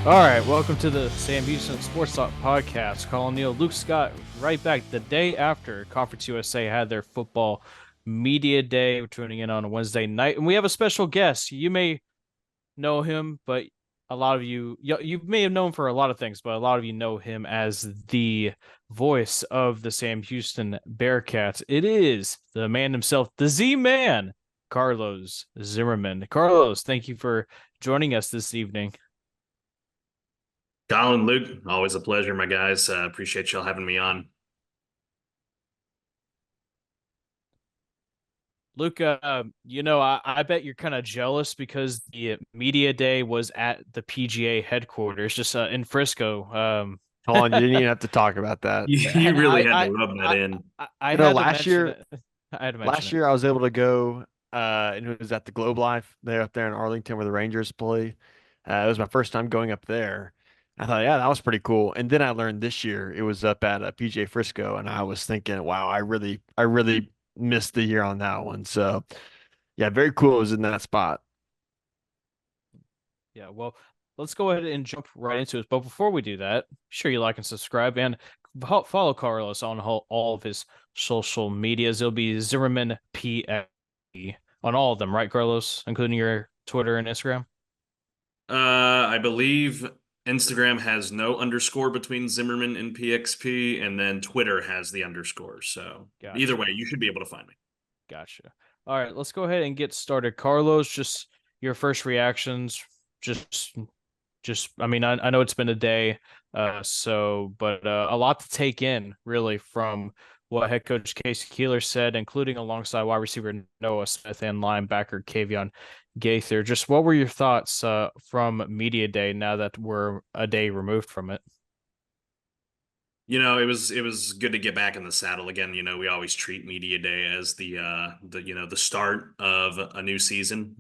All right, welcome to the Sam Houston SportsTalk podcast. Collin, Neill, Luke Scott, right back the day after Conference USA had their football media day. We're tuning in on a Wednesday night, and we have a special guest. You may know him, but a lot of you may have known for a lot of things, but a lot of you know him as the voice of the Sam Houston Bearkats. It is the man himself, the Z-Man, Carlos Zimmermann. Carlos, thank you for joining us this evening. Collin, Luke, always a pleasure, my guys. Appreciate y'all having me on. Luca, I bet you're kind of jealous because the media day was at the PGA headquarters, just in Frisco. Colin, you didn't even have to talk about that. You really had to rub that in. I You know, had to last mention year, it. I had to mention last it. year I was able to go, and it was at the Globe Life there up there in Arlington where the Rangers play. It was my first time going up there. I thought, yeah, that was pretty cool. And then I learned this year it was up at PGA Frisco, and I was thinking, wow, I really missed the year on that one. So, yeah, very cool. It was in that spot. Yeah, well, let's go ahead and jump right into it. But before we do that, sure you like and subscribe and follow Carlos on all of his social medias. It'll be Zimmerman PFE on all of them, right, Carlos, including your Twitter and Instagram. I believe Instagram has no underscore between Zimmerman and PXP, and then Twitter has the underscore. So either Gotcha. way, you should be able to find me. Gotcha. All right, let's go ahead and get started. Carlos, just your first reactions. Just, I mean, I know it's been a day, but a lot to take in, really, from what head coach Casey Keeler said, including alongside wide receiver Noah Smith and linebacker Kavion Gaither. Just what were your thoughts from media day now that we're a day removed from it? It was good to get back in the saddle again. We always treat media day as the start of a new season.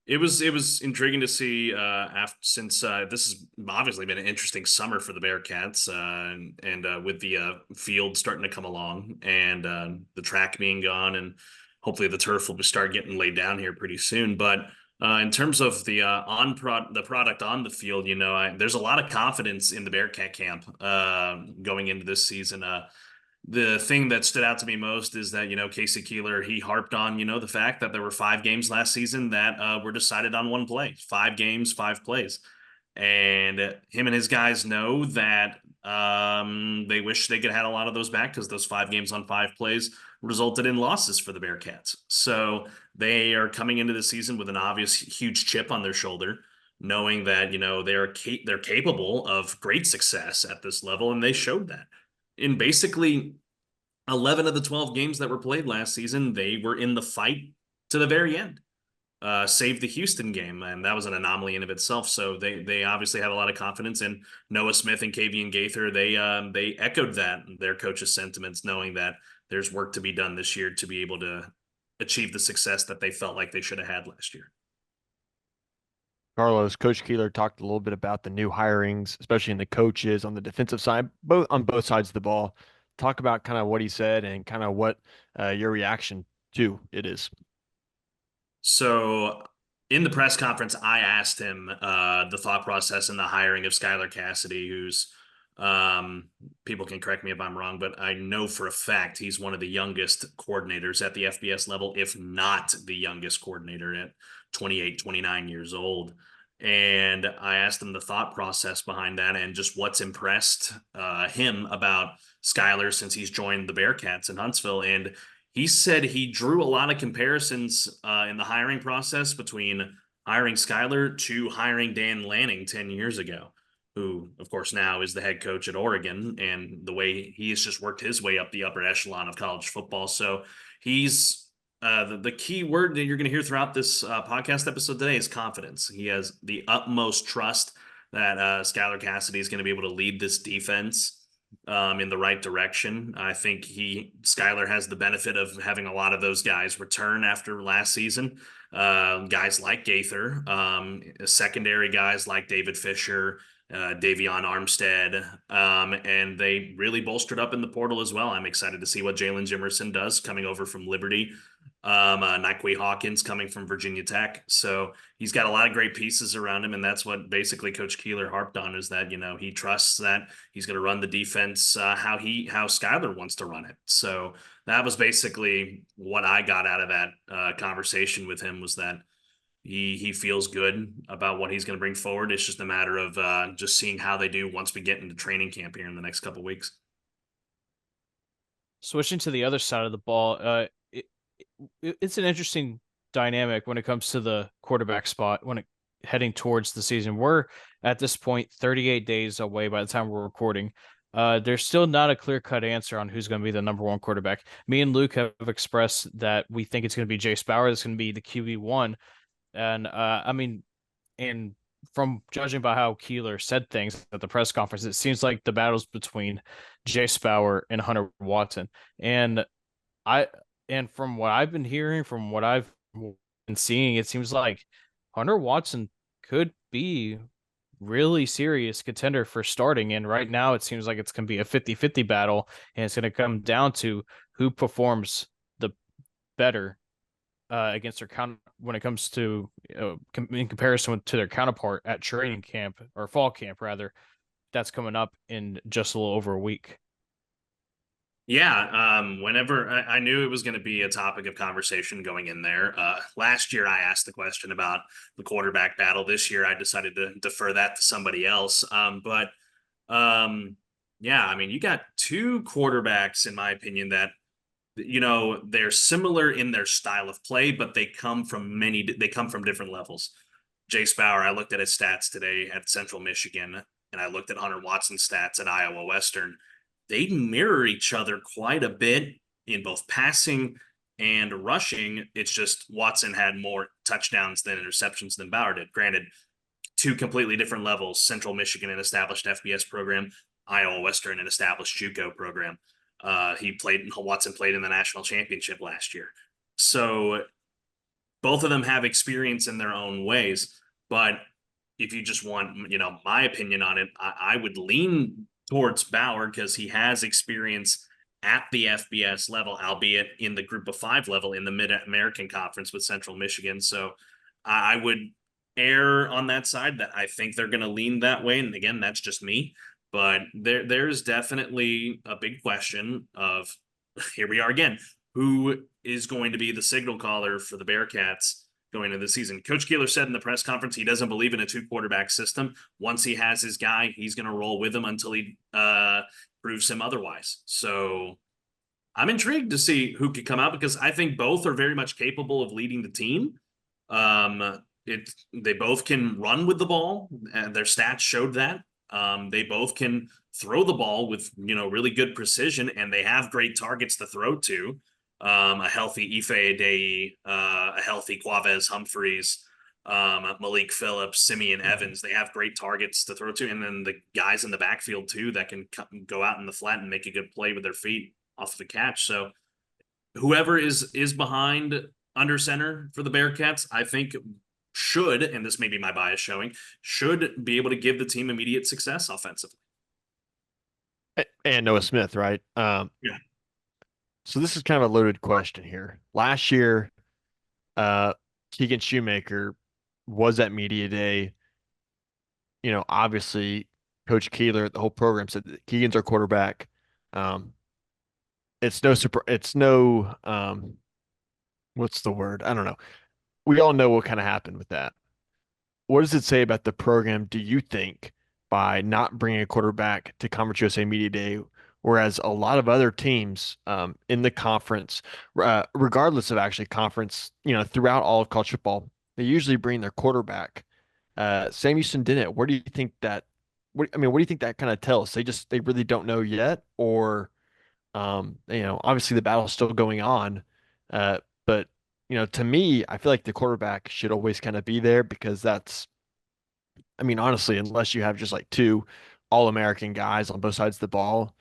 It was intriguing to see after since this has obviously been an interesting summer for the Bearcats, and with the field starting to come along and the track being gone, and hopefully the turf will start getting laid down here pretty soon. But in terms of the product on the field, there's a lot of confidence in the Bearcat camp going into this season. The thing that stood out to me most is that, Casey Keeler, he harped on, the fact that there were 5 games last season that were decided on one play. 5 games, 5 plays. And him and his guys know that they wish they could have had a lot of those back because those 5 games on 5 plays resulted in losses for the Bearcats. So they are coming into the season with an obvious huge chip on their shoulder, knowing that, they're capable of great success at this level, and they showed that in basically 11 of the 12 games that were played last season. They were in the fight to the very end, save the Houston game, and that was an anomaly in of itself. So they obviously had a lot of confidence in Noah Smith and Kavion Gaither. They echoed that their coach's sentiments, knowing that there's work to be done this year to be able to achieve the success that they felt like they should have had last year. Carlos, Coach Keeler talked a little bit about the new hirings, especially in the coaches on the defensive side, both on both sides of the ball. Talk about kind of what he said and kind of what your reaction to it is. So in the press conference, I asked him the thought process in the hiring of Skylar Cassidy, who's people can correct me if I'm wrong, but I know for a fact he's one of the youngest coordinators at the FBS level, if not the youngest coordinator at 28, 29 years old. And I asked him the thought process behind that and just what's impressed him about Skylar since he's joined the Bearcats in Huntsville. And he said he drew a lot of comparisons in the hiring process between hiring Skylar to hiring Dan Lanning 10 years ago, who, of course, now is the head coach at Oregon, and the way he has just worked his way up the upper echelon of college football. So he's the key word that you're going to hear throughout this podcast episode today is confidence. He has the utmost trust that Skylar Cassidy is going to be able to lead this defense in the right direction. I think Skylar has the benefit of having a lot of those guys return after last season. Guys like Gaither, secondary guys like David Fisher, Davion Armstead, and they really bolstered up in the portal as well. I'm excited to see what Jalen Jimerson does coming over from Liberty. Nike Hawkins coming from Virginia Tech. So he's got a lot of great pieces around him. And that's what basically Coach Keeler harped on, is that, he trusts that he's going to run the defense how Skyler wants to run it. So that was basically what I got out of that conversation with him, was that he feels good about what he's going to bring forward. It's just a matter of just seeing how they do once we get into training camp here in the next couple of weeks. Switching to the other side of the ball, it's an interesting dynamic when it comes to the quarterback spot heading towards the season. We're at this point 38 days away by the time we're recording. There's still not a clear-cut answer on who's going to be the number one quarterback. Me and Luke have expressed that we think it's going to be Jace Bauer. That's going to be the QB1. And I mean, and from judging by how Keeler said things at the press conference, it seems like the battle's between Jace Bauer and Hunter Watson. And I and from what I've been hearing, from what I've been seeing, it seems like Hunter Watson could be really serious contender for starting. And right now it seems like it's going to be a 50-50 battle, and it's going to come down to who performs the better against their count when it comes to in comparison to their counterpart at training camp, or fall camp rather, that's coming up in just a little over a week. Yeah, whenever I knew it was going to be a topic of conversation going in there. Last year, I asked the question about the quarterback battle. This year, I decided to defer that to somebody else. Yeah, I mean, you got two quarterbacks, in my opinion, that they're similar in their style of play, but they come from different levels. Jace Bauer, I looked at his stats today at Central Michigan, and I looked at Hunter Watson's stats at Iowa Western. They mirror each other quite a bit in both passing and rushing. It's just Watson had more touchdowns than interceptions than Bauer did. Granted, two completely different levels. Central Michigan, an established FBS program; Iowa Western, an established JUCO program. Watson played in the national championship last year. So both of them have experience in their own ways. But if you just want, my opinion on it, I would lean towards Bauer because he has experience at the FBS level, albeit in the group of five level in the Mid-American Conference with Central Michigan. So I would err on that side, that I think they're going to lean that way. And again, that's just me. But there's definitely a big question of, here we are again, who is going to be the signal caller for the Bearcats going into the season. Coach Keeler said in the press conference he doesn't believe in a two-quarterback system. Once he has his guy, he's going to roll with him until he proves him otherwise. So I'm intrigued to see who could come out, because I think both are very much capable of leading the team. They both can run with the ball, and their stats showed that. They both can throw the ball with really good precision, and they have great targets to throw to. A healthy Ife Adei, a healthy Quavez Humphreys, Malik Phillips, Simeon Evans. They have great targets to throw to, and then the guys in the backfield too that can go out in the flat and make a good play with their feet off the catch. So whoever is behind under center for the Bearcats, I think should, and this may be my bias showing, should be able to give the team immediate success offensively. And Noah Smith, right? Yeah. So this is kind of a loaded question here. Last year, Keegan Shoemaker was at media day. Obviously, Coach Keeler, the whole program said that Keegan's our quarterback. It's no super. It's no. What's the word? I don't know. We all know what kind of happened with that. What does it say about the program, do you think, by not bringing a quarterback to Conference USA Media Day, whereas a lot of other teams in the conference, regardless of actually conference, throughout all of college football, they usually bring their quarterback. Sam Houston didn't. Where do you think that? What do you think that kind of tells? They really don't know yet, or obviously the battle's still going on, but to me, I feel like the quarterback should always kind of be there, because honestly, unless you have just like two All-American guys on both sides of the ball,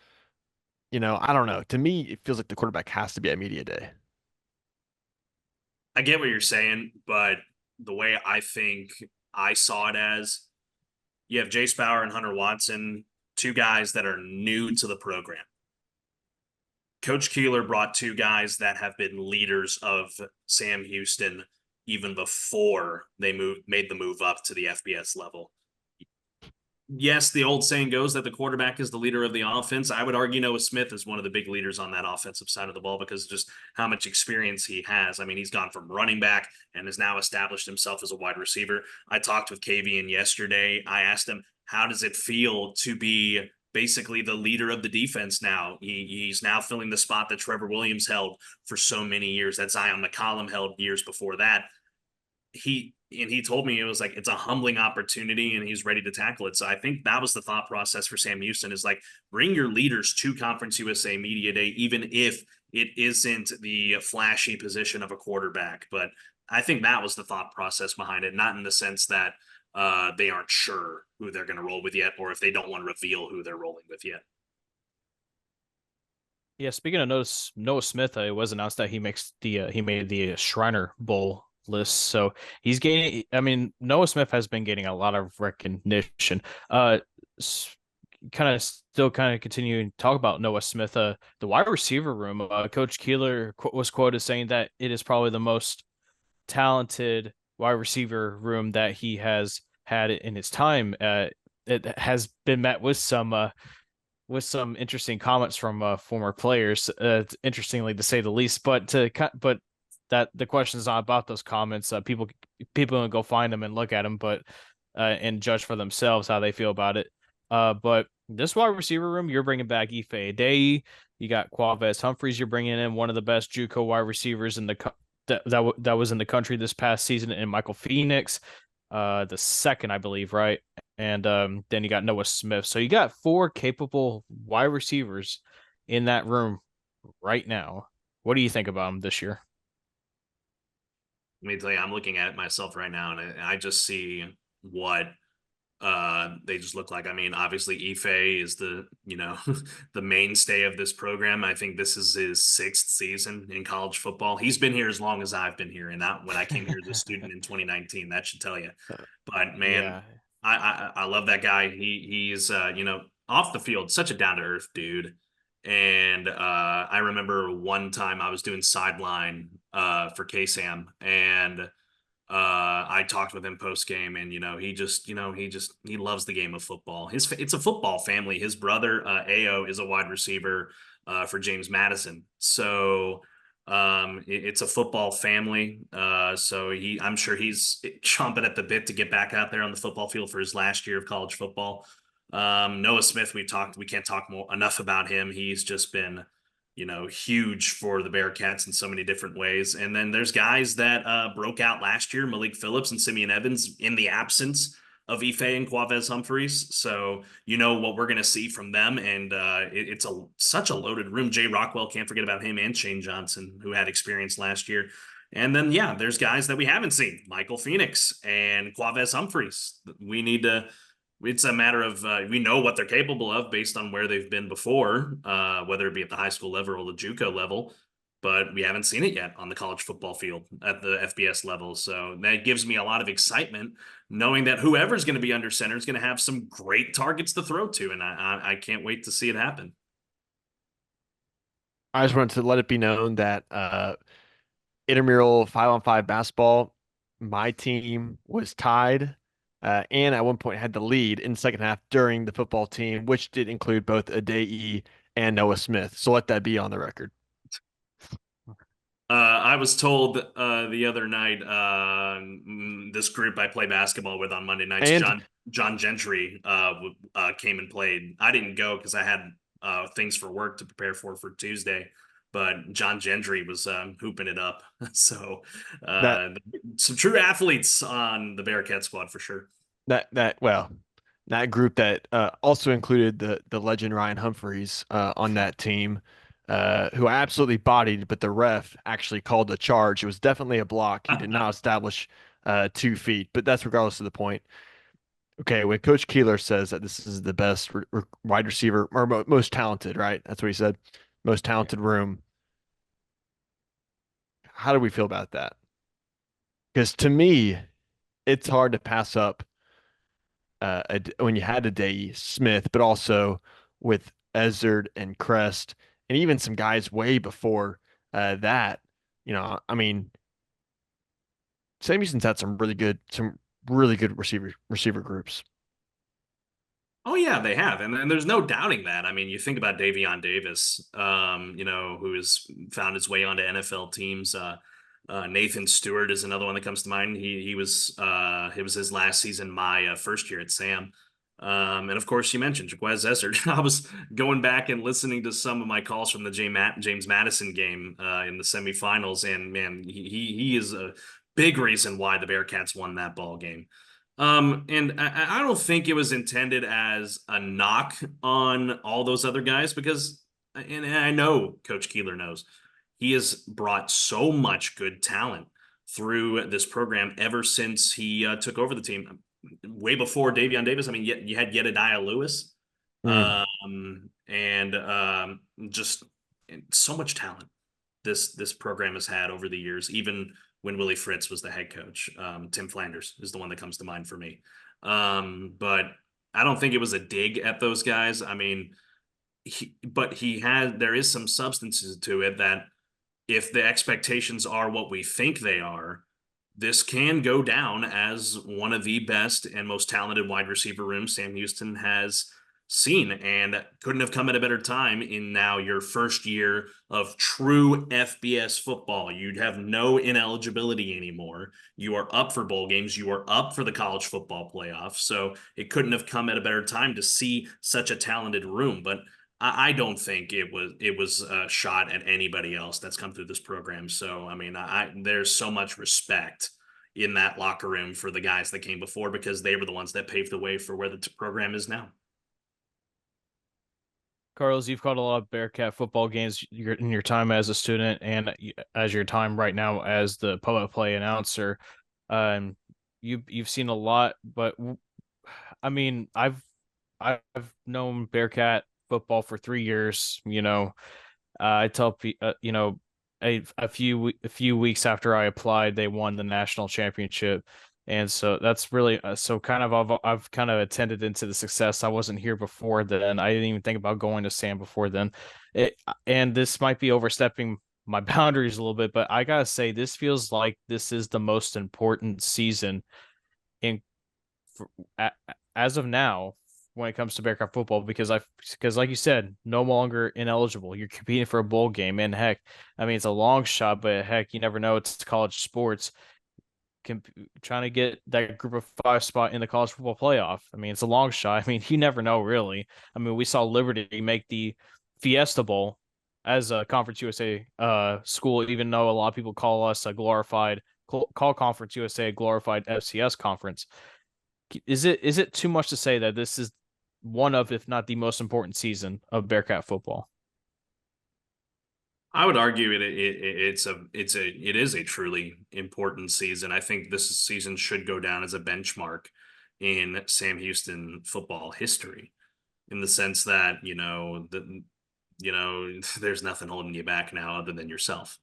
I don't know. To me, it feels like the quarterback has to be at media day. I get what you're saying, but the way I think I saw it as, you have Jace Bauer and Hunter Watson, two guys that are new to the program. Coach Keeler brought two guys that have been leaders of Sam Houston even before they made the move up to the FBS level. Yes, the old saying goes that the quarterback is the leader of the offense. I would argue Noah Smith is one of the big leaders on that offensive side of the ball because of just how much experience he has. I mean, he's gone from running back and has now established himself as a wide receiver. I talked with KVN yesterday. I asked him, how does it feel to be basically the leader of the defense now? He's now filling the spot that Trevor Williams held for so many years, that Zion McCollum held years before that. He told me it was like it's a humbling opportunity and he's ready to tackle it. So I think that was the thought process for Sam Houston, is like, bring your leaders to Conference USA Media Day, even if it isn't the flashy position of a quarterback. But I think that was the thought process behind it, not in the sense that they aren't sure who they're going to roll with yet, or if they don't want to reveal who they're rolling with yet. Yeah, speaking of Noah Smith, it was announced that he made the Shriner Bowl list. So he's gaining. I mean, Noah Smith has been getting a lot of recognition. Kind of continuing to talk about Noah Smith. The wide receiver room. Coach Keeler was quoted saying that it is probably the most talented wide receiver room that he has had in his time. It has been met with some interesting comments from former players. Interestingly, to say the least. But that the question is not about those comments. People can go find them and look at them, but and judge for themselves how they feel about it. But this wide receiver room, you're bringing back Ife Adeyi. You got Quavez Humphreys. You're bringing in one of the best JUCO wide receivers in that was in the country this past season, in Michael Phoenix, the second, I believe, right? And then you got Noah Smith. So you got four capable wide receivers in that room right now. What do you think about them this year? Let me tell you, I'm looking at it myself right now, and I just see what they just look like. I mean, obviously Ife is the mainstay of this program. I think this is his sixth season in college football. He's been here as long as I've been here, and that when I came here as a student in 2019, that should tell you. But man, Yeah, I love that guy. He's off the field, such a down to earth dude. And I remember one time I was doing sideline for KSAM, and I talked with him post game, and he loves the game of football. It's a football family. His brother Ao is a wide receiver for James Madison, so it's a football family. So I'm sure he's chomping at the bit to get back out there on the football field for his last year of college football. Noah Smith, we can't talk enough about him. He's just been huge for the Bearcats in so many different ways. And then there's guys that broke out last year, Malik Phillips and Simeon Evans, in the absence of Ife and Quavez Humphreys. So you know what we're going to see from them. And it's such a loaded room. Jay Rockwell, can't forget about him, and Shane Johnson, who had experience last year. And then, yeah, there's guys that we haven't seen, Michael Phoenix and Quavez Humphreys. It's a matter of we know what they're capable of based on where they've been before, whether it be at the high school level or the JUCO level, but we haven't seen it yet on the college football field at the FBS level. So that gives me a lot of excitement, knowing that whoever's going to be under center is going to have some great targets to throw to, and I can't wait to see it happen. I just wanted to let it be known that intramural 5-on-5 basketball, my team was tied, and at one point had the lead in the second half during the football team, which did include both Adeyi and Noah Smith. So let that be on the record. I was told the other night, this group I play basketball with on Monday nights, And John Gentry came and played. I didn't go because I had things for work to prepare for Tuesday, but John Gentry was hooping it up. So that some true athletes on the Bearcat squad for sure. well, that group that also included the legend Ryan Humphreys on that team, who I absolutely bodied, but the ref actually called the charge. It was definitely a block. He did not establish 2 feet, but that's regardless of the point. Okay, when Coach Keeler says that this is the best wide receiver or most talented, right? That's what he said. Most talented room. How do we feel about that? Because to me, it's hard to pass up when you had a Day Smith, but also with Ezzard and Crest and even some guys way before that. I mean, Sam Houston's had some really good receiver groups. Oh yeah, they have, and there's no doubting that. I mean, you think about Davion Davis, who has found his way onto NFL teams. Nathan Stewart is another one that comes to mind. He was it was his last season, my first year at Sam. And of course, you mentioned Jaquez Essert. I was going back and listening to some of my calls from the James Madison game in the semifinals, and man, he is a big reason why the Bearcats won that ball game. And I don't think it was intended as a knock on all those other guys because, and I know Coach Keeler knows, he has brought so much good talent through this program ever since he took over the team. Way before Davion Davis, I mean, you had Jedediah Lewis, Mm. and just so much talent this program has had over the years, even when Willie Fritz was the head coach. Tim Flanders is the one that comes to mind for me. But I don't think it was a dig at those guys. I mean, there is some substances to it that if the expectations are what we think they are, this can go down as one of the best and most talented wide receiver rooms Sam Houston has seen, and couldn't have come at a better time in now your first year of true FBS football. You'd have no ineligibility anymore. You are up for bowl games. You are up for the college football playoff. So it couldn't have come at a better time to see such a talented room. But I don't think it was a shot at anybody else that's come through this program. So I mean, there's so much respect in that locker room for the guys that came before because they were the ones that paved the way for where the program is now. Carlos, you've called a lot of Bearcat football games in your time as a student and as your time right now as the play announcer. Um, you've seen a lot, but I mean, I've known Bearcat football for 3 years. I tell a few weeks after I applied, they won the national championship, and so that's really so kind of I've kind of attended into the success. I wasn't here before then. I didn't even think about going to Sam before then. And this might be overstepping my boundaries a little bit, but I gotta say this feels like this is the most important season in for, as of now when it comes to Bearcat football because like you said, no longer ineligible. You're competing for a bowl game, and heck, I mean it's a long shot, but heck, you never know. It's college sports. Trying to get that group of five spot in the college football playoff. I mean, it's a long shot. I mean, you never know, really. I mean, we saw Liberty make the Fiesta Bowl as a Conference USA school, even though a lot of people call us a call Conference USA a glorified FCS conference. Is it too much to say that this is one of, if not the most important season of Bearcat football? I would argue it is a truly important season. I think this season should go down as a benchmark in Sam Houston football history, in the sense that there's nothing holding you back now other than yourself.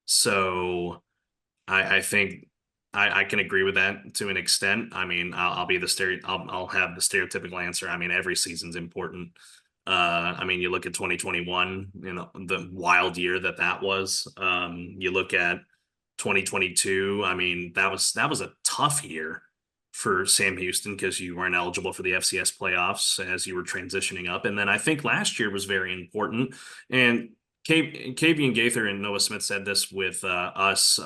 So I think I can agree with that to an extent. I mean, I'll have the stereotypical answer. I mean, every season's important. I mean, you look at 2021, the wild year that was. You look at 2022. I mean, that was a tough year for Sam Houston because you weren't eligible for the FCS playoffs as you were transitioning up. And then I think last year was very important. And Kavian Gaither and Noah Smith said this with us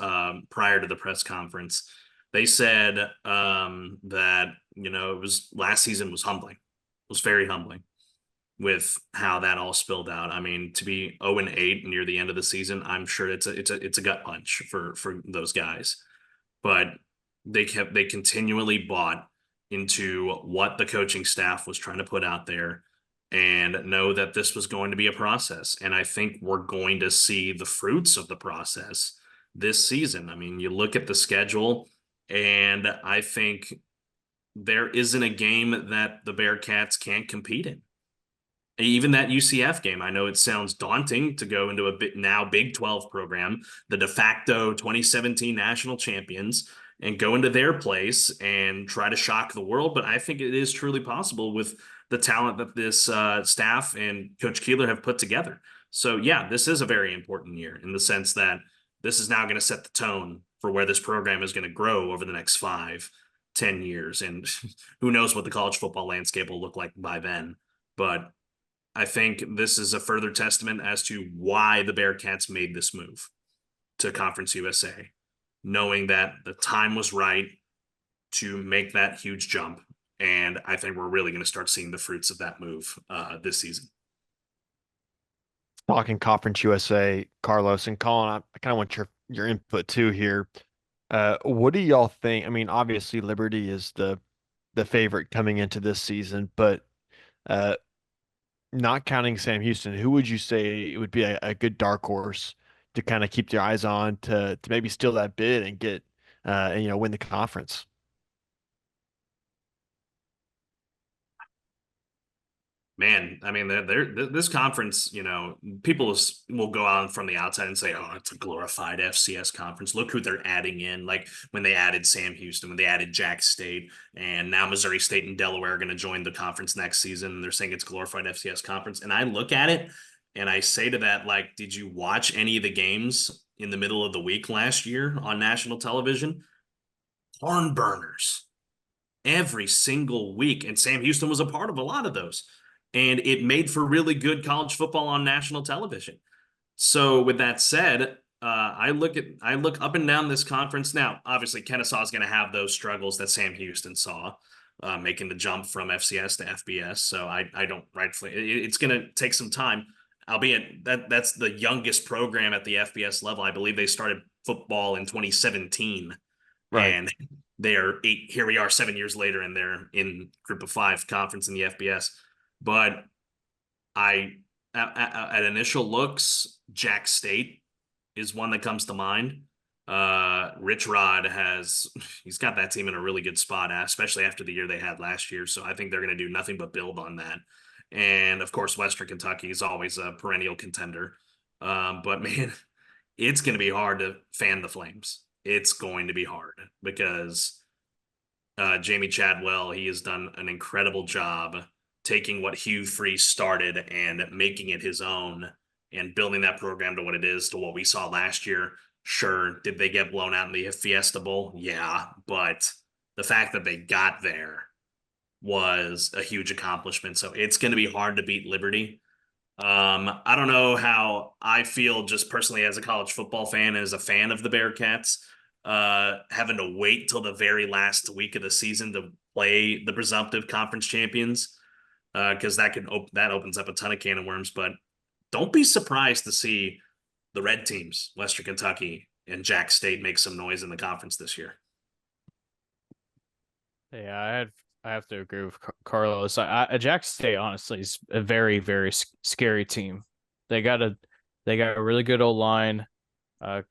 prior to the press conference. They said that it was last season was humbling. It was very humbling with how that all spilled out. I mean, to be 0-8 near the end of the season, I'm sure it's a gut punch for those guys. But they continually bought into what the coaching staff was trying to put out there and know that this was going to be a process. And I think we're going to see the fruits of the process this season. I mean, you look at the schedule, and I think there isn't a game that the Bearcats can't compete in. Even that UCF game, I know it sounds daunting to go into a now Big 12 program, the de facto 2017 national champions, and go into their place and try to shock the world. But I think it is truly possible with the talent that this staff and Coach Keeler have put together. So yeah, this is a very important year in the sense that this is now going to set the tone for where this program is going to grow over the next 5, 10 years. And who knows what the college football landscape will look like by then. But I think this is a further testament as to why the Bearcats made this move to Conference USA, knowing that the time was right to make that huge jump. And I think we're really going to start seeing the fruits of that move this season. Talking Conference USA, Carlos and Colin, I kind of want your input too here. What do y'all think? I mean, obviously Liberty is the favorite coming into this season, but uh, not counting Sam Houston, who would you say it would be a good dark horse to kind of keep your eyes on to maybe steal that bid and get and win the conference? Man, I mean, this conference, people will go out from the outside and say, "Oh, it's a glorified FCS conference. Look who they're adding in." Like when they added Sam Houston, when they added Jack State, and now Missouri State and Delaware are going to join the conference next season. And they're saying it's glorified FCS conference, and I look at it and I say to that, like, did you watch any of the games in the middle of the week last year on national television? Barn burners every single week. And Sam Houston was a part of a lot of those. And it made for really good college football on national television. So with that said, I look up and down this conference. Now, obviously, Kennesaw is going to have those struggles that Sam Houston saw, making the jump from FCS to FBS. So I don't rightfully. It's going to take some time, albeit that's the youngest program at the FBS level. I believe they started football in 2017, Right. and they are eight. Here we are 7 years later, and they're in Group of Five conference in the FBS. But at initial looks, Jack State is one that comes to mind. Rich Rod he's got that team in a really good spot, especially after the year they had last year. So I think they're going to do nothing but build on that. And of course, Western Kentucky is always a perennial contender. But man, it's going to be hard to fan the Flames. It's going to be hard because Jamie Chadwell, he has done an incredible job taking what Hugh Freeze started and making it his own and building that program to what it is, to what we saw last year. Sure, did they get blown out in the Fiesta Bowl? Yeah, but the fact that they got there was a huge accomplishment. So it's going to be hard to beat Liberty. I don't know how I feel just personally as a college football fan, as a fan of the Bearcats, having to wait till the very last week of the season to play the presumptive conference champions, because that opens up a ton of can of worms. But don't be surprised to see the red teams, Western Kentucky and Jack State, make some noise in the conference this year. Yeah, I have to agree with Carlos. Jack State honestly is a very very scary team. They got a they got a really good old line. Uh,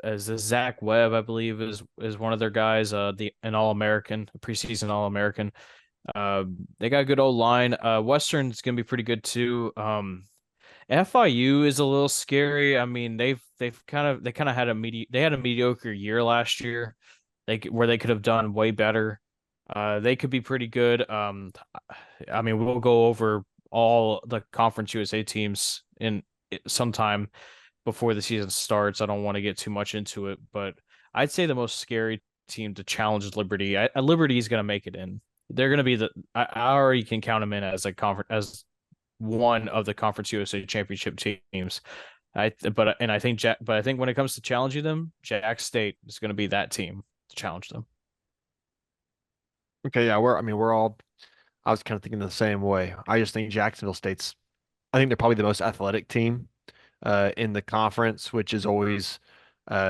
as the Zach Webb, I believe, is one of their guys. An All American, a preseason All American. They got a good old line. Western's gonna be pretty good too. FIU is a little scary. I mean, they kind of had they had a mediocre year last year. Where they could have done way better. They could be pretty good. I mean, we'll go over all the Conference USA teams in sometime before the season starts. I don't want to get too much into it, but I'd say the most scary team to challenge Liberty. Liberty is going to make it in. They're going to be I already can count them in as a conference as one of the Conference USA championship teams. I think when it comes to challenging them, Jack State is going to be that team to challenge them. Okay, yeah, we're all I was kind of thinking the same way. I just think Jacksonville State's I think they're probably the most athletic team in the conference, which is always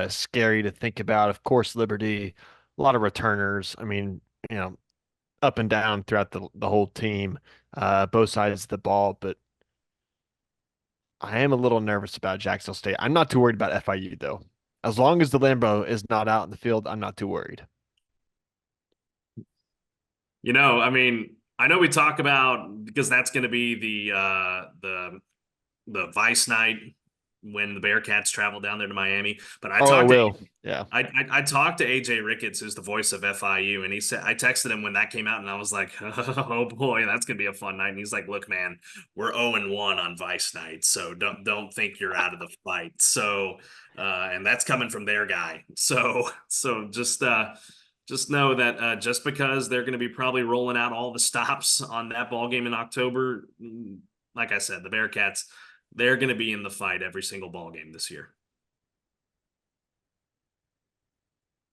scary to think about. Of course, Liberty, a lot of returners. I mean, you know, up and down throughout the whole team, both sides of the ball. But I am a little nervous about Jacksonville State. I'm not too worried about FIU though. As long as the Lambo is not out in the field, I'm not too worried. I mean, I know we talk about, because that's going to be the Vice night when the Bearcats travel down there to Miami. But I Oh, it talked to will. Yeah. I talked to AJ Ricketts, who's the voice of FIU, and he said I texted him when that came out, and I was like, "Oh boy, that's gonna be a fun night." And he's like, "Look, man, we're 0-1 on Vice night, so don't think you're out of the fight." So, and that's coming from their guy. So just know that just because they're going to be probably rolling out all the stops on that ball game in October, like I said, the Bearcats, they're going to be in the fight every single ball game this year.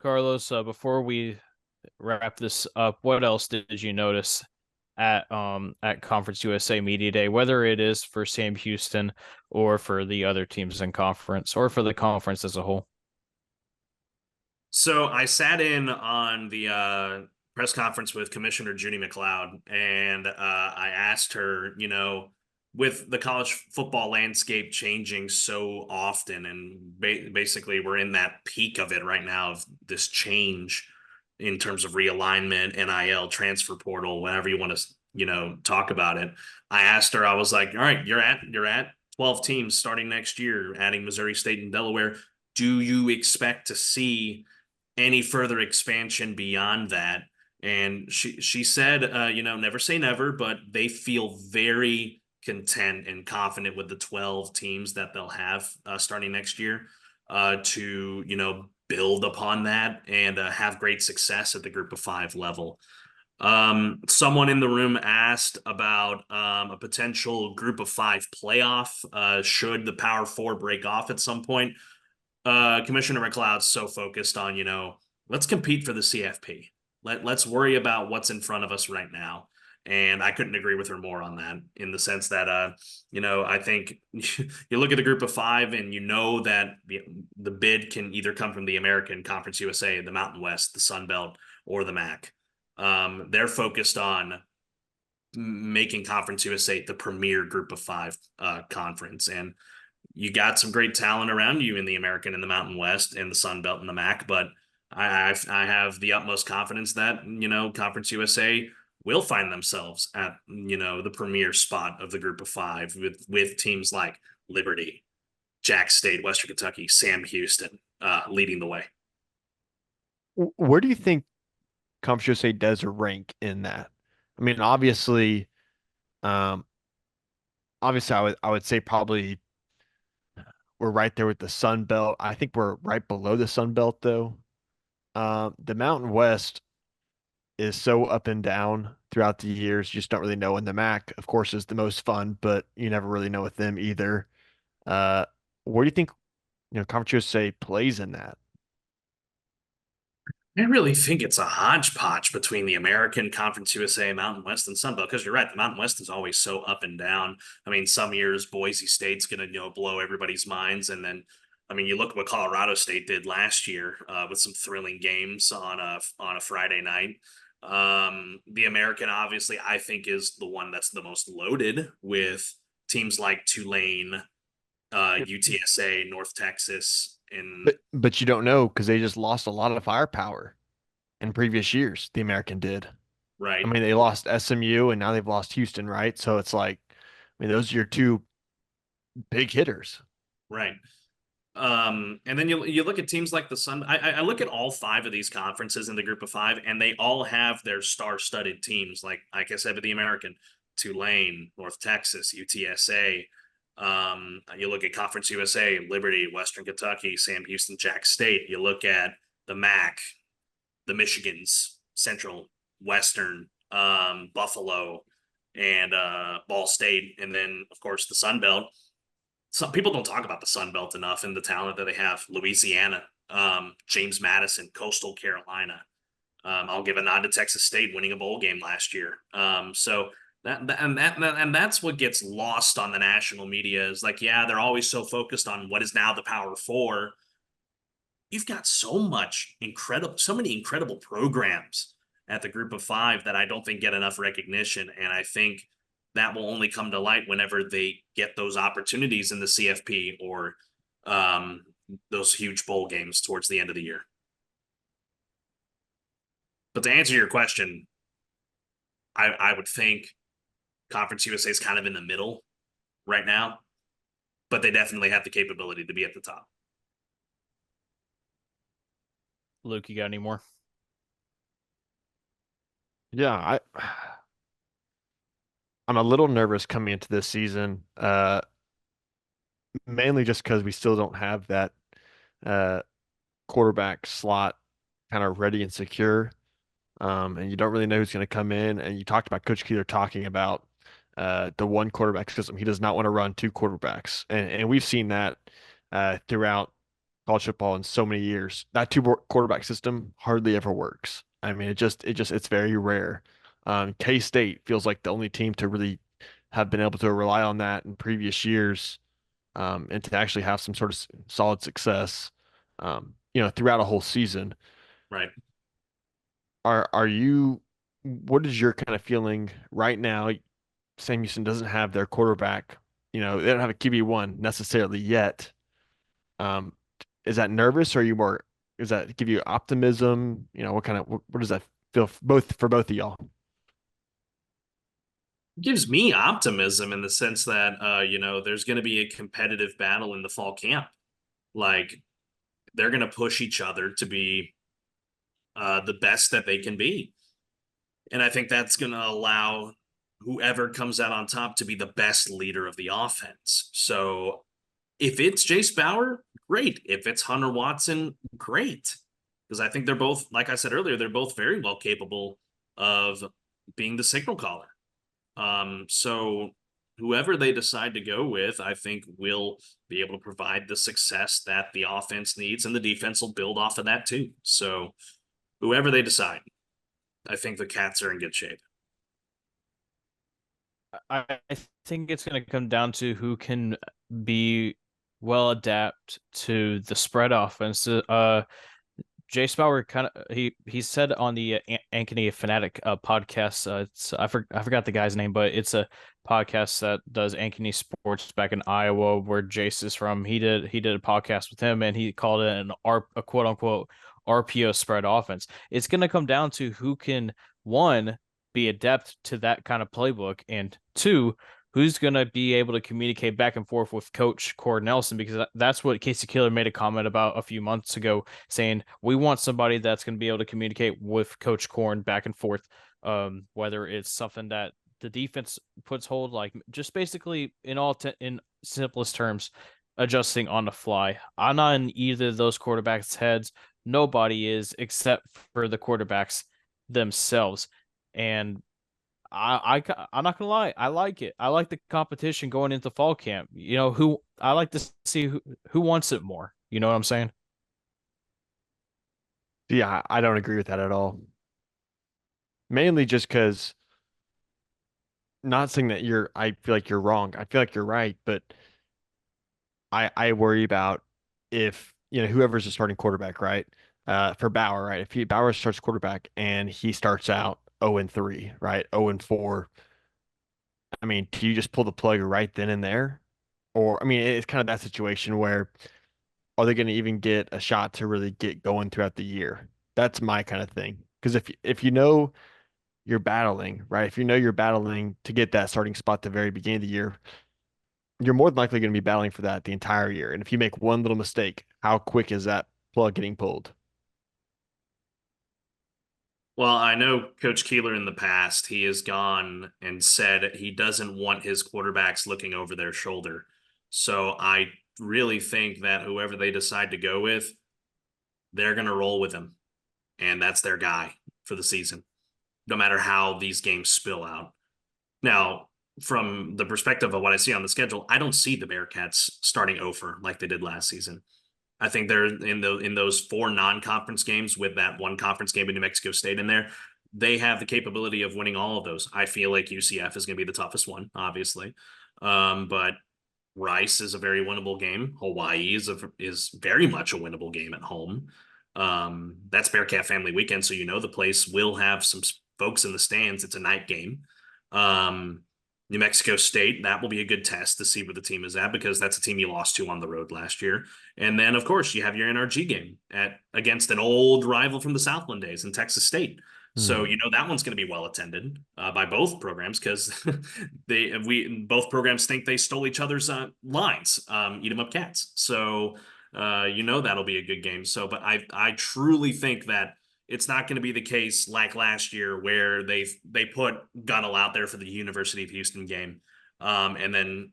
Carlos, before we wrap this up, what else did you notice at Conference USA Media Day, whether it is for Sam Houston or for the other teams in conference or for the conference as a whole? So I sat in on the press conference with Commissioner Judy McLeod, and I asked her, with the college football landscape changing so often, and basically we're in that peak of it right now of this change in terms of realignment, NIL, transfer portal, whenever you want to, talk about it. I asked her, I was like, all right, you're at 12 teams starting next year, adding Missouri State and Delaware. Do you expect to see any further expansion beyond that? And she said, never say never, but they feel very content and confident with the 12 teams that they'll have starting next year to build upon that and have great success at the group of 5 level. Someone in the room asked about a potential group of 5 playoff should the Power Four break off at some point. Commissioner McLeod's so focused on, let's compete for the CFP. Let's worry about what's in front of us right now. And I couldn't agree with her more on that, in the sense that, I think you look at the group of 5 and that the bid can either come from the American Conference USA, the Mountain West, the Sun Belt, or the MAC. They're focused on making Conference USA the premier group of 5 conference. And you got some great talent around you in the American and the Mountain West and the Sun Belt and the MAC, but I have the utmost confidence that, Conference USA will find themselves at, the premier spot of the group of 5 with teams like Liberty, Jack State, Western Kentucky, Sam Houston leading the way. Where do you think Conference USA does rank in that? I mean, um, obviously, I would say probably we're right there with the Sun Belt. I think we're right below the Sun Belt, though. The Mountain West is so up and down throughout the years. You just don't really know. And the MAC, of course, is the most fun, but you never really know with them either. Uh, where do you think, Conference USA plays in that? I really think it's a hodgepodge between the American Conference USA, Mountain West, and Sun Belt. Because you're right, the Mountain West is always so up and down. I mean, some years Boise State's going to blow everybody's minds, and then I mean, you look at what Colorado State did last year with some thrilling games on a Friday night. The American, obviously, I think is the one that's the most loaded with teams like Tulane, Yep. UTSA, North Texas, and But you don't know because they just lost a lot of firepower in previous years. The American did. I right, mean, they lost SMU and now they've lost Houston, right? So it's like, I mean, those are your two big hitters. right. And then you look at teams like the Sun. I look at all 5 of these conferences in the group of 5, and they all have their star-studded teams. Like I said, with the American, Tulane, North Texas, UTSA. You look at Conference USA, Liberty, Western Kentucky, Sam Houston, Jack State. You look at the MAC, the Michigans, Central, Western, Buffalo, and Ball State, and then of course the Sun Belt. Some people don't talk about the Sun Belt enough and the talent that they have. Louisiana, James Madison, Coastal Carolina. I'll give a nod to Texas State winning a bowl game last year. So and that's what gets lost on the national media is like, yeah, they're always so focused on what is now the Power Four. You've got so many incredible programs at the group of 5 that I don't think get enough recognition. And I think that will only come to light whenever they get those opportunities in the CFP or those huge bowl games towards the end of the year. But to answer your question, I would think Conference USA is kind of in the middle right now. but they definitely have the capability to be at the top. Luke, you got any more? Yeah, I'm a little nervous coming into this season, mainly just because we still don't have that uh, quarterback slot kind of ready and secure. And you don't really know who's going to come in. And you talked about Coach Keeler talking about the one quarterback system. He does not want to run two quarterbacks, and we've seen that throughout college football in so many years. That quarterback system hardly ever works. I mean, it's very rare. K-State feels like the only team to really have been able to rely on that in previous years, and to actually have some sort of solid success, throughout a whole season. Right. Are you, what is your kind of feeling right now? Sam Houston doesn't have their quarterback, they don't have a QB1 necessarily yet. Um, is that nervous or are you more, does that give you optimism? What does that feel for both of y'all? Gives me optimism in the sense that there's going to be a competitive battle in the fall camp. Like they're going to push each other to be the best that they can be, and I think that's going to allow whoever comes out on top to be the best leader of the offense. So if it's Jace Bauer, great. If it's Hunter Watson, great. Because I think they're both, like I said earlier, they're both very well capable of being the signal caller. So whoever they decide to go with, I think will be able to provide the success that the offense needs, and the defense will build off of that too. So whoever they decide, I think the Cats are in good shape. I think it's going to come down to who can be well adapt to the spread offense. Jay Bauer kind of he said on the Ankeny Fanatic podcast. It's I forgot the guy's name, but it's a podcast that does Ankeny sports back in Iowa, where Jace is from. He did a podcast with him, and he called it a quote unquote RPO spread offense. It's going to come down to who can, one, be adept to that kind of playbook, and two, who's going to be able to communicate back and forth with Coach Cord Nelson, because that's what Casey Keeler made a comment about a few months ago, saying we want somebody that's going to be able to communicate with Coach Corn back and forth, whether it's something that the defense puts hold, like just basically in simplest terms, adjusting on the fly. I'm not in either of those quarterbacks' heads. Nobody is, except for the quarterbacks themselves. And I'm not gonna lie, I like it. I like the competition going into fall camp. Who I like to see who wants it more. You know what I'm saying? Yeah, I don't agree with that at all. Mainly just because, not saying that I feel like you're wrong. I feel like you're right, but I worry about if, whoever's the starting quarterback, right? For Bauer, right? If Bauer starts quarterback and he starts out 0-3, right? 0-4. I mean, do you just pull the plug right then and there? Or, I mean, it's kind of that situation where, are they going to even get a shot to really get going throughout the year? That's my kind of thing. Because if you know you're battling, right? If you know you're battling to get that starting spot at the very beginning of the year, you're more than likely going to be battling for that the entire year. And if you make one little mistake, how quick is that plug getting pulled? Well, I know Coach Keeler in the past, he has gone and said he doesn't want his quarterbacks looking over their shoulder. So I really think that whoever they decide to go with, they're going to roll with him. And that's their guy for the season, no matter how these games spill out. Now, from the perspective of what I see on the schedule, I don't see the Bearcats starting over like they did last season. I think they're in those 4 non-conference games, with that one conference game in New Mexico State in there. They have the capability of winning all of those. I feel like UCF is going to be the toughest one, obviously, but Rice is a very winnable game. Hawaii is very much a winnable game at home. That's Bearcat Family Weekend, so the place will have some folks in the stands. It's a night game. New Mexico State, that will be a good test to see where the team is at, because that's a team you lost to on the road last year. And then, of course, you have your NRG game against an old rival from the Southland days in Texas State. So, Hmm. that one's going to be well attended by both programs because both programs think they stole each other's lines, eat 'em up cats. So, that'll be a good game. So, but I truly think that it's not going to be the case like last year where they put Gunnell out there for the University of Houston game, and then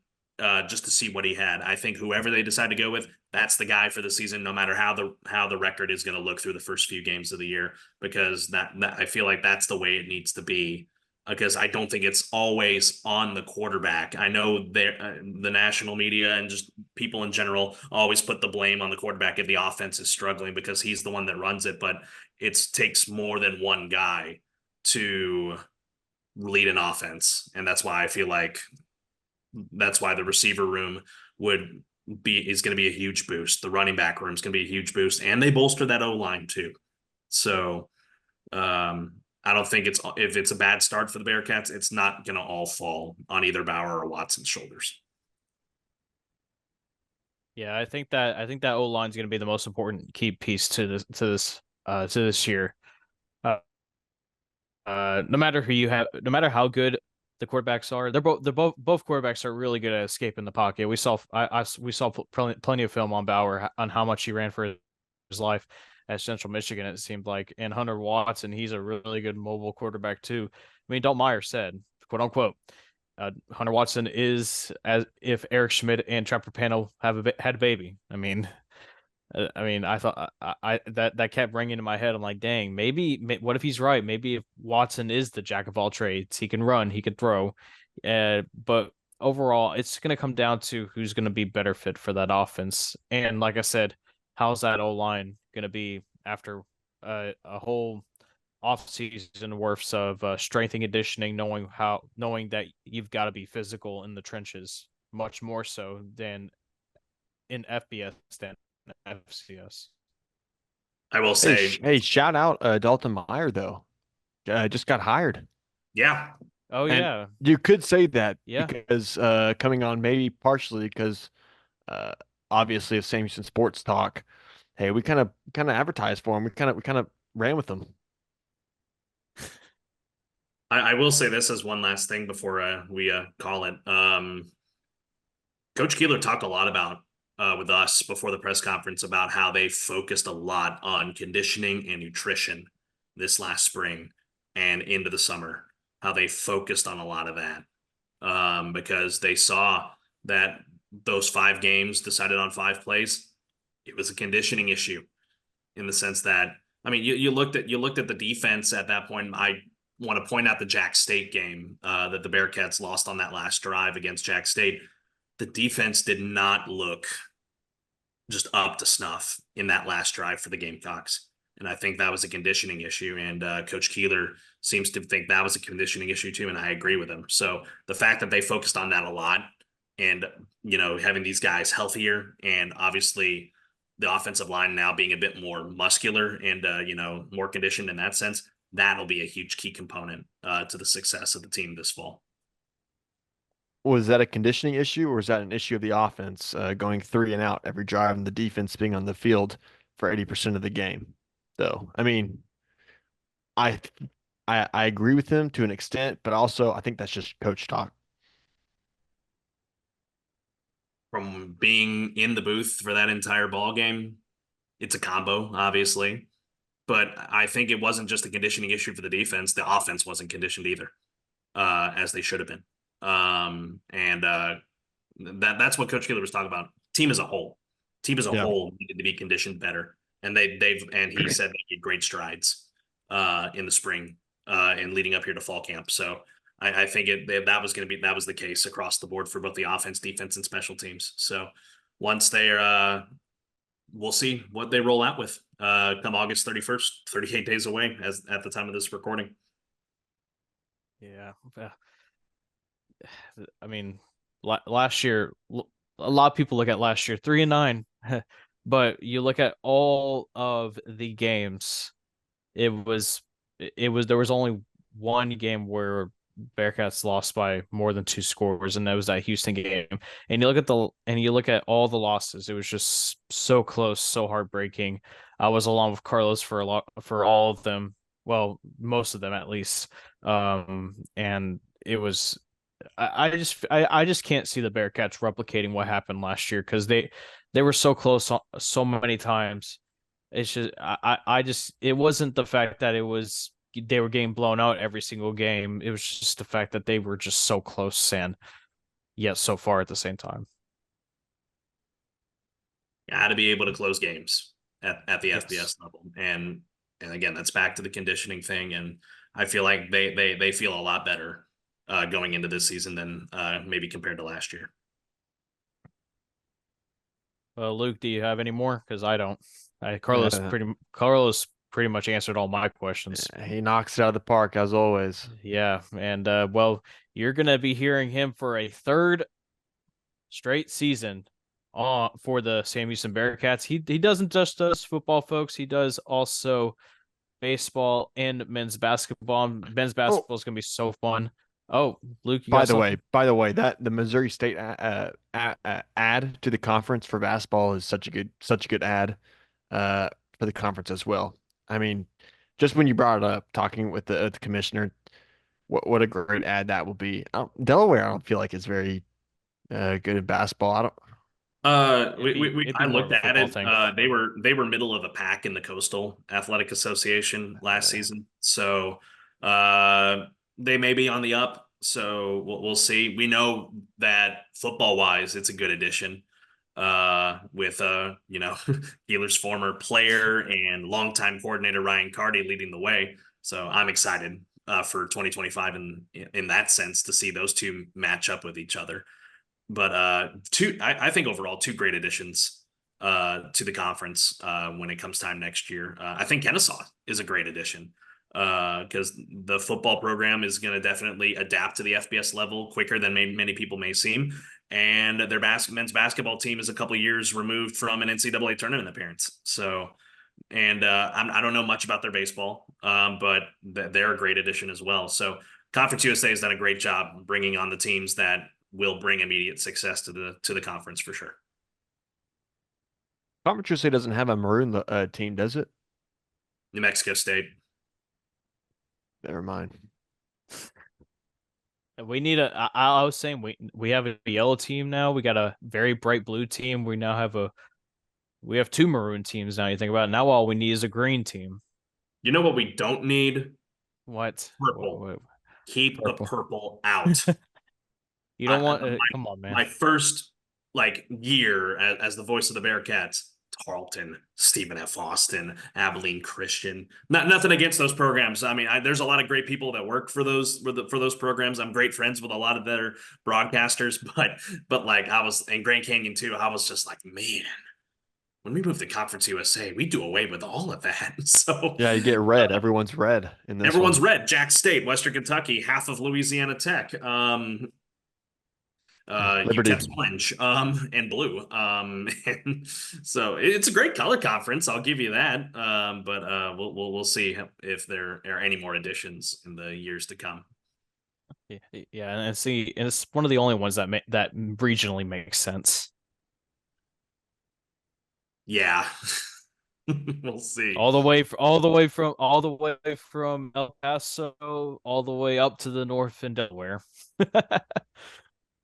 just to see what he had. I think whoever they decide to go with, that's the guy for the season, no matter how the record is going to look through the first few games of the year, because that I feel like that's the way it needs to be. Because I don't think it's always on the quarterback. I know the national media and just people in general always put the blame on the quarterback if the offense is struggling because he's the one that runs it. But it takes more than one guy to lead an offense, and that's why the receiver room would is going to be a huge boost. The running back room is going to be a huge boost, and they bolster that O line too. So I don't think if it's a bad start for the Bearcats, it's not going to all fall on either Bauer or Watson's shoulders. Yeah, I think that O line is going to be the most important key piece to this year. Uh, no matter who you have, no matter how good the quarterbacks are, they're both quarterbacks are really good at escaping the pocket. We saw plenty of film on Bauer on how much he ran for his life at Central Michigan. It seemed like, and Hunter Watson, he's a really good mobile quarterback too. I mean, Dalton Meyer said, quote unquote, Hunter Watson is as if Eric Schmidt and Trapper Pano had a baby. I mean, I thought that kept ringing in my head. I'm like, dang, what if he's right? Maybe if Watson is the jack of all trades, he can run, he can throw. But overall, it's going to come down to who's going to be better fit for that offense. And like I said, how's that O line going to be after a whole off-season worth of strength and conditioning, knowing that you've got to be physical in the trenches, much more so than in FBS than FCS. I will Hey, say, hey, shout out Dalton Meyer though. Just got hired. yeah, Oh And yeah, you could say that yeah, because coming on maybe partially because uh, obviously of Sam Houston Sports Talk. Hey, we kind of advertised for him. We kind of ran with them. I will say this as one last thing before we call it. Coach Keeler talked a lot about with us before the press conference about how they focused a lot on conditioning and nutrition this last spring and into the summer. How they focused on a lot of that because they saw that those 5 games decided on 5 plays. It was a conditioning issue in the sense that you looked at the defense at that point. I want to point out the Jack State game that the Bearcats lost on that last drive against Jack State. The defense did not look just up to snuff in that last drive for the Gamecocks. And I think that was a conditioning issue. And Coach Keeler seems to think that was a conditioning issue too. And I agree with him. So the fact that they focused on that a lot and, having these guys healthier and obviously the offensive line now being a bit more muscular and, more conditioned in that sense, that'll be a huge key component to the success of the team this fall. Was that a conditioning issue or is that an issue of the offense going three and out every drive and the defense being on the field for 80% of the game? Though, I mean, I I agree with him to an extent, but also I think that's just coach talk. From being in the booth for that entire ball game, it's a combo, obviously. But I think it wasn't just a conditioning issue for the defense. The offense wasn't conditioned either, as they should have been. And that's what Coach Keeler was talking about. Team as a Yeah. whole needed to be conditioned better, and he said they made great strides in the spring and leading up here to fall camp. So I think that was the case across the board for both the offense, defense, and special teams. So once they're we'll see what they roll out with come August 31st, 38 days away as at the time of this recording. yeah. I mean, last year, a lot of people look at last year 3-9, but you look at all of the games. It was there was only one game where Bearcats lost by more than 2 scores, and that was that Houston game. And you look at all the losses. It was just so close, so heartbreaking. I was along with Carlos for all of them. Well, most of them at least. And it was I just can't see the Bearcats replicating what happened last year because they were so close so many times. It's just I just it wasn't the fact that it was they were getting blown out every single game. It was just the fact that they were just so close and yet so far at the same time. Got to be able to close games at the Yes. FBS level, and again, that's back to the conditioning thing. And I feel like they feel a lot better going into this season than maybe compared to last year. Luke, do you have any more? Because I don't. Uh, Carlos pretty much answered all my questions. he knocks it out of the park as always. Yeah, and well, you're gonna be hearing him for a third straight season on for the Sam Houston Bearcats. He doesn't just does football, folks. He does also baseball and men's basketball. Men's Oh, basketball is gonna be so fun. Oh, Luke, you by got the way, something? that the Missouri State ad to the conference for basketball is such a good ad uh for the conference as well. I mean, just when you brought it up, talking with the commissioner, what a great ad that will be. Delaware, I don't feel like is very good at basketball. I don't. We It'd be I more looked of a at football it. thing. They were middle of the pack in the Coastal Athletic Association last Uh, season, so uh, they may be on the up. So we'll see. We know that football wise, it's a good addition. With Keeler's former player and longtime coordinator Ryan Carty leading the way. So I'm excited for 2025 in that sense to see those two match up with each other. But I think overall two great additions to the conference when it comes time next year. I think Kennesaw is a great addition because the football program is going to definitely adapt to the FBS level quicker than many people may seem. And their men's basketball team is a couple years removed from an NCAA tournament appearance. So, and I don't know much about their baseball, but they're a great addition as well. So, Conference USA has done a great job bringing on the teams that will bring immediate success to the conference for sure. Conference USA doesn't have a maroon team, does it? New Mexico State. Never mind. We need a. I was saying we have a yellow team now. We got a very bright blue team. We have two maroon teams now. You think about it. Now all we need is a green team. You know what we don't need? What? Purple. Keep the Purple. purple out. You don't I, want. Come on, man. my first year as the voice of the Bearcats, Tarleton, Stephen F. Austin, Abilene Christian. Nothing against those programs. I mean, there's a lot of great people that work for those programs. I'm great friends with a lot of their broadcasters, but like I was in Grand Canyon too. I was just like, man, when we move to Conference USA, we do away with all of that. So Yeah, you get red. Everyone's red in this everyone's one. red. Jack State, Western Kentucky, half of Louisiana Tech. Liberty. UTEP's orange and blue. And so it's a great color conference. I'll give you that. But we'll see if there are any more additions in the years to come. Yeah, and see, and it's one of the only ones that regionally makes sense. Yeah, we'll see. All the way from El Paso, all the way up to the north in Delaware.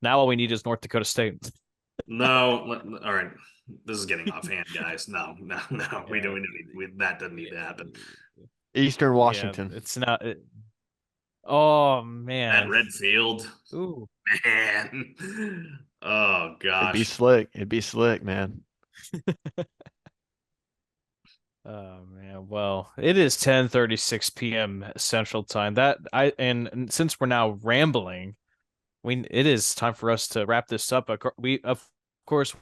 Now all we need is North Dakota State. No, all right. This is getting offhand, guys. No. We Yeah, don't. That doesn't need to happen. Eastern yeah, Washington. it's not. Oh That man, red field, ooh, man. Oh It'd be gosh. slick. It'd be slick, man. oh man. Well, it is 10:36 p.m. Central Time. And since we're now rambling, it is time for us to wrap this up. We of course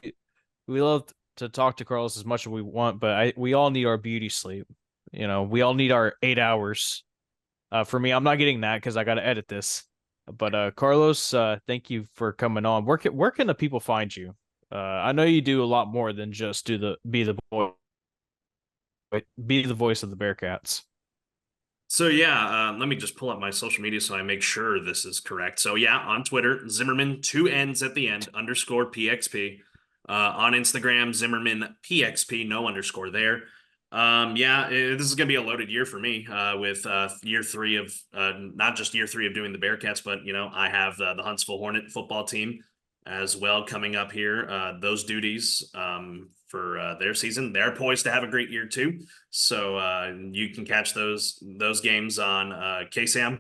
we love to talk to Carlos as much as we want, but we all need our beauty sleep. We all need our 8 hours. For me, I'm not getting that because I got to edit this. But Carlos, thank you for coming on. Where can the people find you? I know you do a lot more than just be the voice of the Bearcats. So yeah, let me just pull up my social media so I make sure this is correct. So yeah, on Twitter, Zimmermann, two N's at the end, _ PXP. On Instagram, Zimmermann PXP, no underscore there. This is going to be a loaded year for me with year three of not just year three of doing the Bearcats, but I have the Huntsville Hornet football team as well coming up here. Those duties for their season, they're poised to have a great year too. So you can catch those games on KSAM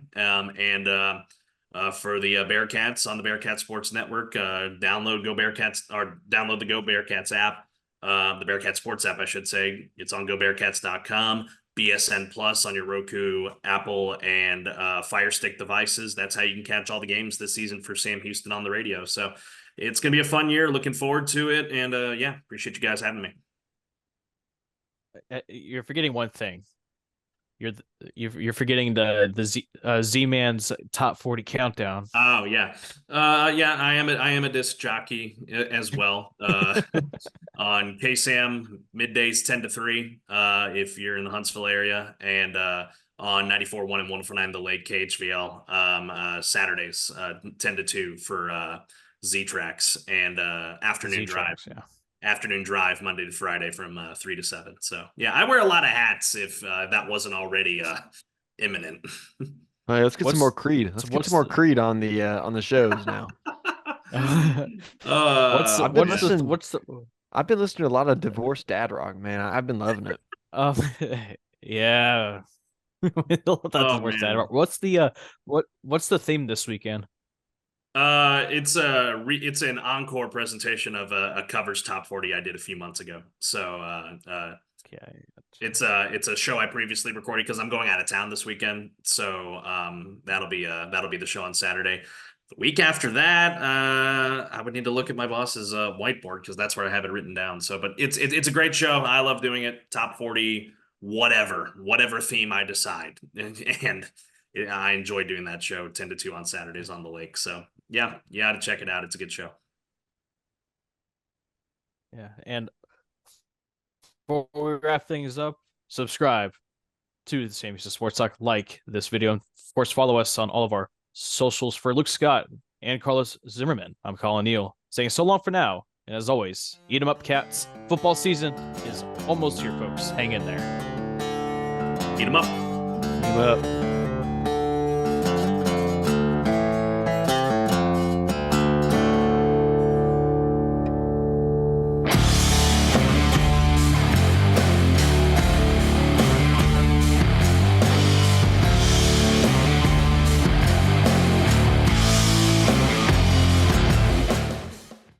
for the Bearcats on the Bearcat Sports Network. Download the Go Bearcats app. The Bearcat Sports app, I should say. It's on GoBearcats.com, BSN Plus on your Roku, Apple, and Fire Stick devices. That's how you can catch all the games this season for Sam Houston on the radio. So it's going to be a fun year. Looking forward to it. And appreciate you guys having me. You're forgetting one thing. You're forgetting the Z-Man's top 40 countdown. Oh yeah. I am a disc jockey as well. On KSAM middays 10 to 3 if you're in the Huntsville area, and on 94.1 and 149 the Lake KHVL Saturdays 10 to 2 for Z-Tracks, and afternoon drive. Yeah. Afternoon drive Monday to Friday from 3 to 7. So yeah, I wear a lot of hats if that wasn't already imminent. All right, let's get some more Creed. Let's get some more Creed on the shows now. I've been listening to a lot of divorced dad rock, man. I've been loving it. Yeah. Dad rock. What's the theme this weekend? It's an encore presentation of a covers top 40 I did a few months ago. So it's a show I previously recorded because I'm going out of town this weekend. So that'll be the show on Saturday. The week after that, I would need to look at my boss's whiteboard because that's where I have it written down. So, but it's a great show. I love doing it. Top 40, whatever theme I decide, and I enjoy doing that show 10 to 2 on Saturdays on the lake. So yeah, you got to check it out. It's a good show. Yeah, and before we wrap things up, subscribe to the Sam Houston Sports Talk, like this video, and of course follow us on all of our socials. For Luke Scott and Carlos Zimmermann, I'm Collin Neill, saying so long for now, and as always, eat 'em up, cats. Football season is almost here, folks. Hang in there. Eat 'em up. Eat 'em up.